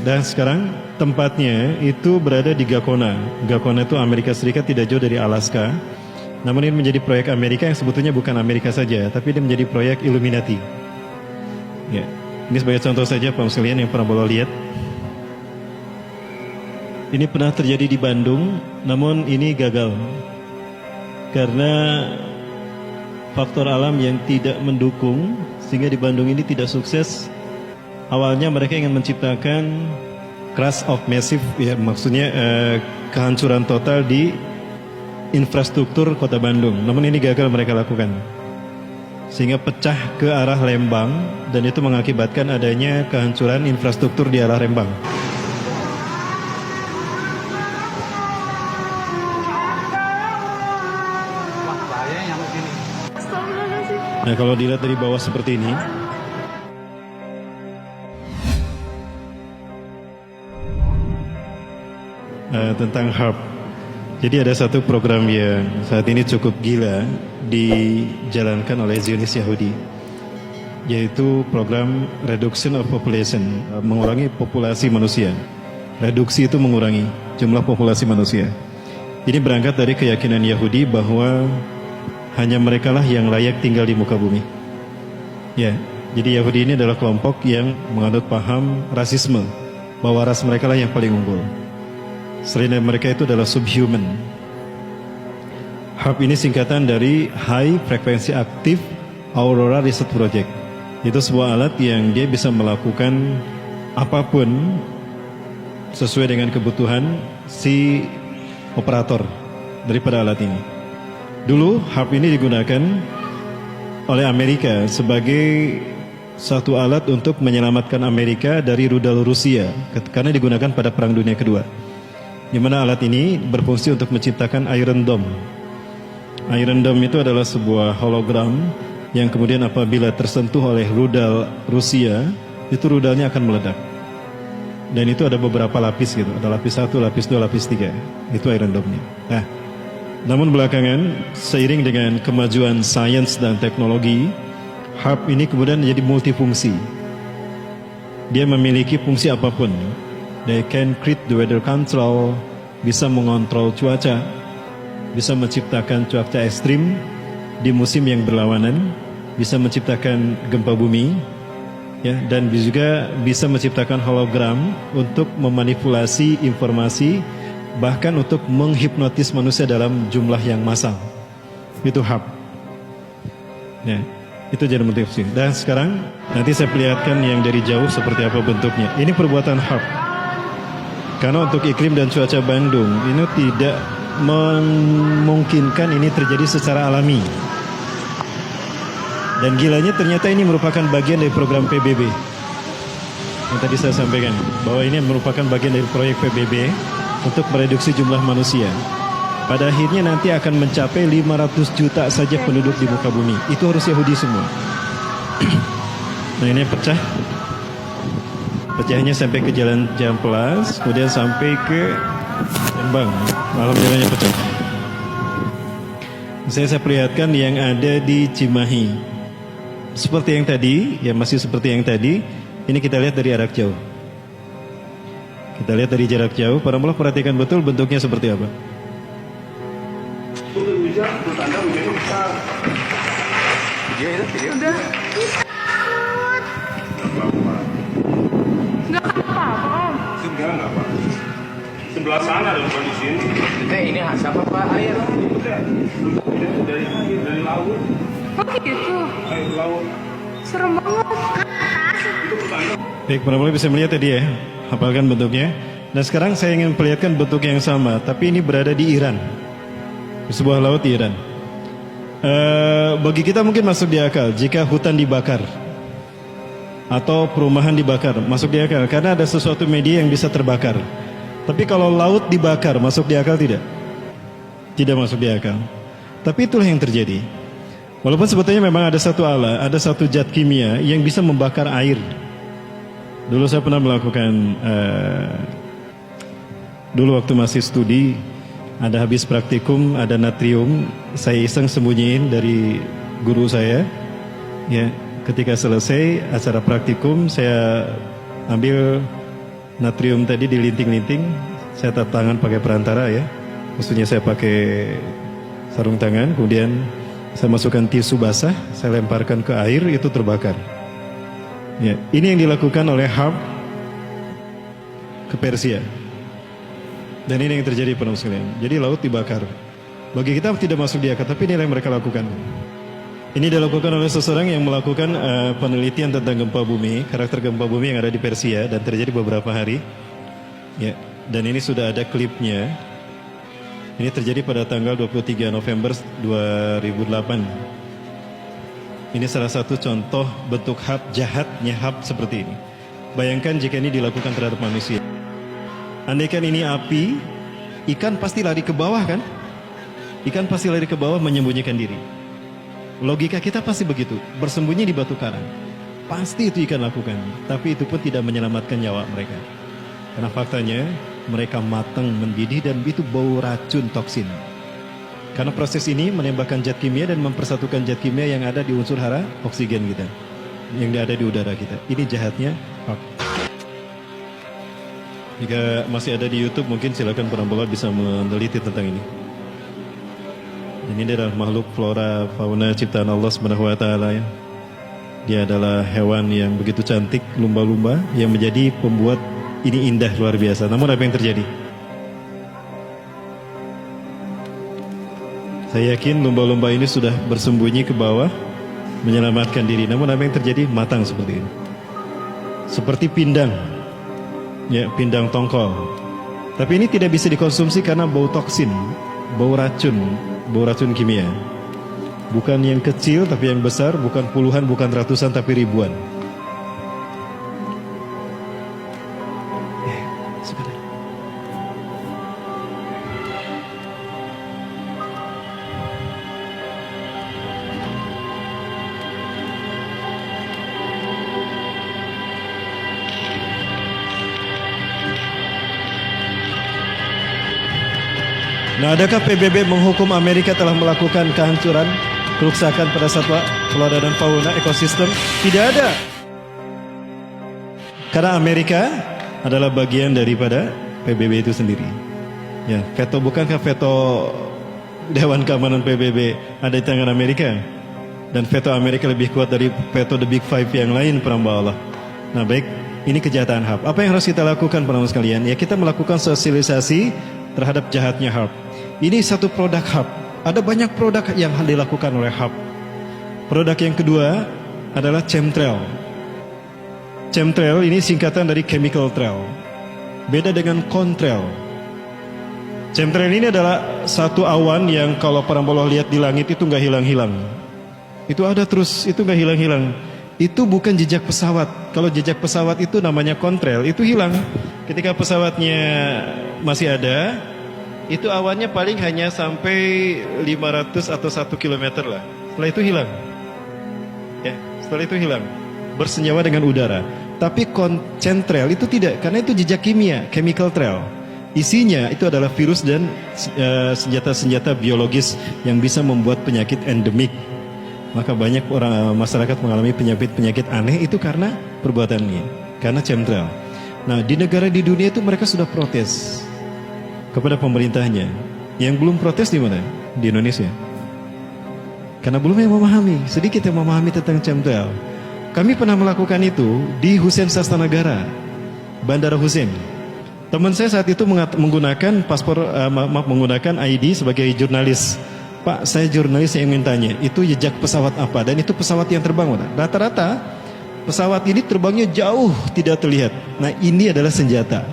Dan sekarang tempatnya itu berada di Gakona. Gakona itu Amerika Serikat, tidak jauh dari Alaska. Namun ini menjadi proyek Amerika yang sebetulnya bukan Amerika saja, tapi ini menjadi proyek Illuminati. Ya, ini sebagai contoh saja Pak sekalian yang pernah boleh lihat. Ini pernah terjadi di Bandung, namun ini gagal karena faktor alam yang tidak mendukung, sehingga di Bandung ini tidak sukses. Awalnya mereka ingin menciptakan crash of massive, ya maksudnya kehancuran total di infrastruktur kota Bandung. Namun ini gagal mereka lakukan, sehingga pecah ke arah Lembang, dan itu mengakibatkan adanya kehancuran infrastruktur di arah Lembang. Nah, kalau dilihat dari bawah seperti ini, tentang HARP. Jadi ada satu program yang saat ini cukup gila dijalankan oleh Zionis Yahudi, yaitu program Reduction of Population, mengurangi populasi manusia. Reduksi itu mengurangi jumlah populasi manusia. Ini berangkat dari keyakinan Yahudi bahwa hanya merekalah yang layak tinggal di muka bumi. Ya, jadi Yahudi ini adalah kelompok yang menganut paham rasisme, bahwa ras mereka lah yang paling unggul. Selain dari mereka itu adalah subhuman. HARP ini singkatan dari High Frequency Active Aurora Research Project. Itu sebuah alat yang dia bisa melakukan apapun sesuai dengan kebutuhan si operator daripada alat ini. Dulu HARP ini digunakan oleh Amerika sebagai satu alat untuk menyelamatkan Amerika dari rudal Rusia, karena digunakan pada Perang Dunia Kedua, di mana alat ini berfungsi untuk menciptakan Iron Dome. Iron Dome itu adalah sebuah hologram yang kemudian apabila tersentuh oleh rudal Rusia, itu rudalnya akan meledak. Dan itu ada beberapa lapis gitu, ada lapis 1, lapis 2, lapis 3. Itu Iron Dome-nya. Nah, namun belakangan seiring dengan kemajuan sains dan teknologi, HARP ini kemudian menjadi multifungsi. Dia memiliki fungsi apapun. They can create the weather control, bisa mengontrol cuaca, bisa menciptakan cuaca ekstrim di musim yang berlawanan, bisa menciptakan gempa bumi, ya, dan juga bisa menciptakan hologram untuk memanipulasi informasi, bahkan untuk menghipnotis manusia dalam jumlah yang massal. Itu HARP. Ya, itu jadi multifungsi. Dan sekarang nanti saya perlihatkan yang dari jauh seperti apa bentuknya. Ini perbuatan HARP. Karena untuk iklim dan cuaca Bandung ini tidak memungkinkan ini terjadi secara alami. Dan gilanya ternyata ini merupakan bagian dari program PBB. Yang tadi saya sampaikan, bahwa ini merupakan bagian dari proyek PBB untuk mereduksi jumlah manusia. Pada akhirnya nanti akan mencapai 500 juta saja penduduk di muka bumi. Itu harus Yahudi semua. Nah, ini pecah. Pecahnya sampai ke Jalan Jamplas, kemudian sampai ke Lembang. Alhamdulillahnya pecah. Saya perlihatkan yang ada di Cimahi. Seperti yang tadi, ya masih seperti yang tadi. Ini kita lihat dari jarak jauh. Kita lihat dari jarak jauh. Para mulai perhatikan betul bentuknya seperti apa. Udah. Nggak apa-apa, Om. Enggak apa. Sebelah sana ada bukan di sini. Ini siapa Pak air? Dari laut. Oh gitu. Air laut. Serem banget. Itu petanda. Baik, para mulai bisa melihat tadi ya, hafalkan bentuknya. Dan sekarang saya ingin perlihatkan bentuk yang sama, tapi ini berada di Iran, di sebuah laut di Iran. Bagi kita mungkin masuk di akal jika hutan dibakar atau perumahan dibakar, masuk di akal karena ada sesuatu media yang bisa terbakar. Tapi kalau laut dibakar, masuk di akal tidak? Tidak masuk di akal. Tapi itulah yang terjadi. Walaupun sebetulnya memang ada satu alat, ada satu zat kimia yang bisa membakar air. Dulu saya pernah melakukan, dulu waktu masih studi, ada habis praktikum, ada natrium, saya iseng sembunyiin dari guru saya, ya. Ketika selesai acara praktikum, saya ambil natrium tadi dilinting-linting, saya tata tangan pakai perantara ya. Maksudnya saya pakai sarung tangan, kemudian saya masukkan tisu basah, saya lemparkan ke air, itu terbakar. Ya, ini yang dilakukan oleh Harp ke Persia. Dan ini yang terjadi pada sekalian. Jadi laut dibakar. Bagi kita tidak masuk di akal, tapi ini yang mereka lakukan. Ini dilakukan oleh seseorang yang melakukan penelitian tentang gempa bumi, karakter gempa bumi yang ada di Persia dan terjadi beberapa hari. Ya, dan ini sudah ada klipnya. Ini terjadi pada tanggal 23 November 2008. Ini salah satu contoh bentuk hab jahatnya hab seperti ini. Bayangkan jika ini dilakukan terhadap manusia. Andaikan ini api, ikan pasti lari ke bawah kan? Ikan pasti lari ke bawah menyembunyikan diri. Logika kita pasti begitu, bersembunyi di batu karang. Pasti itu ikan lakukan, tapi itu pun tidak menyelamatkan nyawa mereka. Karena faktanya mereka matang mendidih dan itu bau racun toksin. Karena proses ini menembakkan zat kimia dan mempersatukan zat kimia yang ada di unsur hara oksigen kita, yang ada di udara kita. Ini jahatnya hab. Jika masih ada di YouTube mungkin silakan para bola bisa meneliti tentang ini. Ini adalah makhluk flora fauna ciptaan Allah Subhanahu wa taala ya. Dia adalah hewan yang begitu cantik, lumba-lumba yang menjadi pembuat ini indah luar biasa. Namun apa yang terjadi? Saya yakin lumba-lumba ini sudah bersembunyi ke bawah menyelamatkan diri. Namun apa yang terjadi? Matang seperti ini. Seperti pindang. Ya, pindang tongkol. Tapi ini tidak bisa dikonsumsi karena bau toksin, bau racun kimia. Bukan yang kecil tapi yang besar, bukan puluhan, bukan ratusan tapi ribuan. Nah, adakah PBB menghukum Amerika telah melakukan kehancuran, kerusakan pada satwa, flora dan fauna, ekosistem? Tidak ada. Karena Amerika adalah bagian daripada PBB itu sendiri. Ya, veto, bukankah veto Dewan Keamanan PBB ada di tangan Amerika? Dan veto Amerika lebih kuat dari veto The Big Five yang lain, peramba Allah. Nah, baik, ini kejahatan HARP. Apa yang harus kita lakukan, para sekalian? Ya, kita melakukan sosialisasi terhadap jahatnya HARP. Ini satu produk HARP. Ada banyak produk yang dilakukan oleh HARP. Produk yang kedua adalah chemtrail. Chemtrail ini singkatan dari chemical trail. Beda dengan contrail. Chemtrail ini adalah satu awan yang kalau para boloh lihat di langit itu nggak hilang-hilang. Itu ada terus, itu nggak hilang-hilang. Itu bukan jejak pesawat. Kalau jejak pesawat itu namanya contrail, itu hilang. Ketika pesawatnya masih ada, itu awannya paling hanya sampai 500 atau 1 kilometer lah. Setelah itu hilang. Ya, setelah itu hilang. Bersenyawa dengan udara. Tapi chemtrail itu tidak, karena itu jejak kimia, chemical trail. Isinya itu adalah virus dan senjata-senjata biologis yang bisa membuat penyakit endemik. Maka banyak orang masyarakat mengalami penyakit-penyakit aneh itu karena perbuatannya, karena chemtrail. Nah, di negara di dunia itu mereka sudah protes kepada pemerintahnya. Yang belum protes di mana? Di Indonesia. Karena belum yang memahami, sedikit yang memahami tentang chemtrail. Kami pernah melakukan itu di Hussein Sastranegara, Bandara Hussein. Teman saya saat itu menggunakan paspor, menggunakan ID sebagai jurnalis. Pak, saya jurnalis yang ingin tanya, itu jejak pesawat apa? Dan itu pesawat yang terbang. Rata-rata pesawat ini terbangnya jauh tidak terlihat. Nah, ini adalah senjata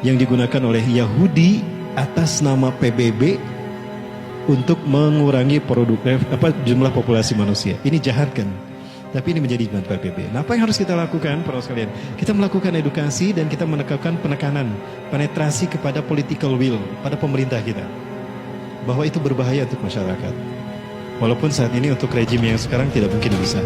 yang digunakan oleh Yahudi atas nama PBB untuk mengurangi jumlah populasi manusia. Ini jahat kan? Tapi ini menjadi jimat PBB. Nah, apa yang harus kita lakukan, para sekalian? Kita melakukan edukasi dan kita menekankan penekanan, penetrasi kepada political will, pada pemerintah kita, bahwa itu berbahaya untuk masyarakat. Walaupun saat ini untuk rejim yang sekarang tidak mungkin bisa.